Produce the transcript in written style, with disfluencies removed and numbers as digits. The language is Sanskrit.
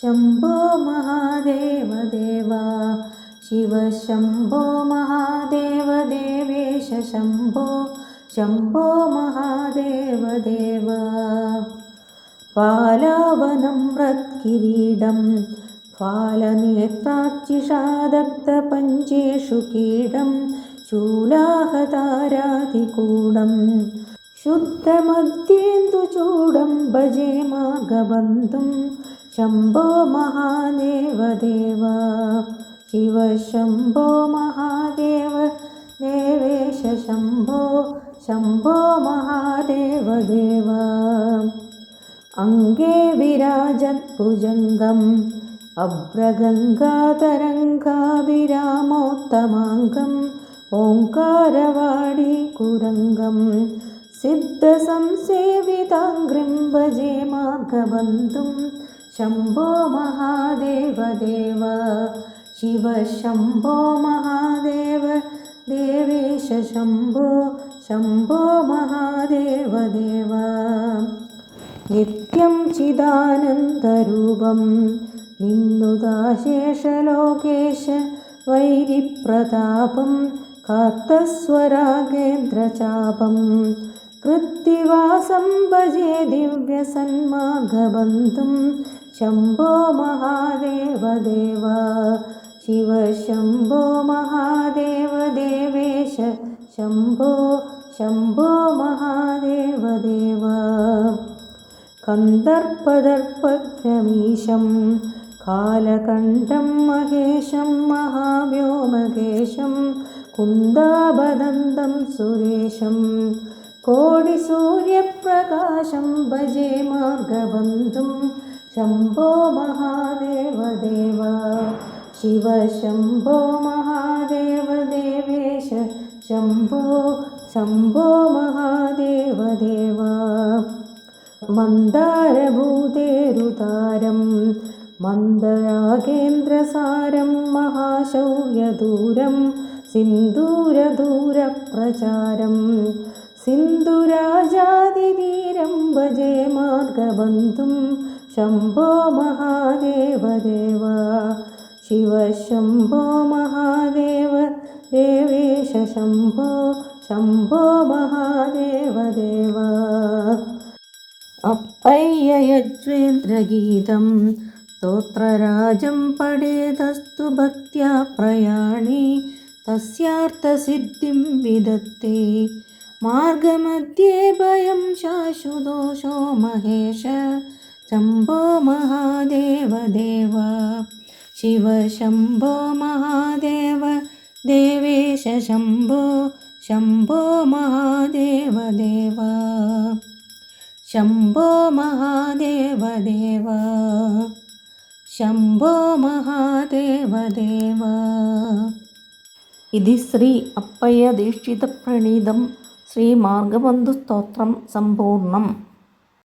शम्भो महादेव देवा शिव शम्भो महादेव देवेश शम्भो शम्भो महादेव देवा फालावनं मृत्किरीडं फालनेत्रार्चिषादग्धपञ्चेषु कीडं शूलाहतारादिकूडं शुद्धमद्येन्दुचूडं भजे माघबन्धुं शम्भो महादेव देवा शिव शम्भो महादेव देवेश शम्भो शम्भो महादेव देवा अङ्गे विराजत्भुजङ्गम् अभ्रगङ्गातरङ्गाभिरामोत्तमाङ्गम् ओङ्कारवाडीकुरङ्गं सिद्धसंसेविताङ्घ्रिं भजे मार्गबन्धुं शम्भो महादेव देवा शिव शम्भो महादेव देवेश शम्भो शम्भो महादेव देवा नित्यं चिदानन्दरूपं निन्नुदाशेषलोकेश वैरिप्रतापं कार्तस्वरागेन्द्रचापं कृत्तिवासं भजे दिव्यसन्मार्गबन्धुं शम्भो महादेव देवा शिव शम्भो महादेव देवेश शम्भो शम्भो महादेव देवा कन्दर्पदर्पक्रमीशं कालकण्ठं महेशं महाव्योमकेशं कुन्दाभदन्तं सुरेशं कोटिसूर्यप्रकाशं भजे मार्गबन्धुं शम्भो महादेव देवा शिव शम्भो महादेव देवेश शम्भो शम्भो महादेव देवा मन्दारभूतेरुतारं मन्दरागेन्द्रसारं महाशौर्यदूरं सिन्दूरदूरप्रचारं सिन्धुराजादिधीरं भजे मार्गबन्धुं शम्भो महादेव देवा शिव शम्भो महादेव देवेश शम्भो शम्भो महादेव देवा अप्पय्ययज्वेन्द्रगीतं स्तोत्रराजं पठेदस्तु भक्त्या प्रयाणे तस्यार्थसिद्धिं विदत्ते मार्गमध्ये भयं शाश्वतोषो महेश शम्भो महादेव देवा शिव शम्भो महादेव देवेश शम्भो शम्भो महादेव देवा शम्भो महादेव देवा शम्भो महादेव देवा इति श्री अप्पय्य दीक्षितप्रणीतं श्रीमार्गबन्धुस्तोत्रं सम्पूर्णम्।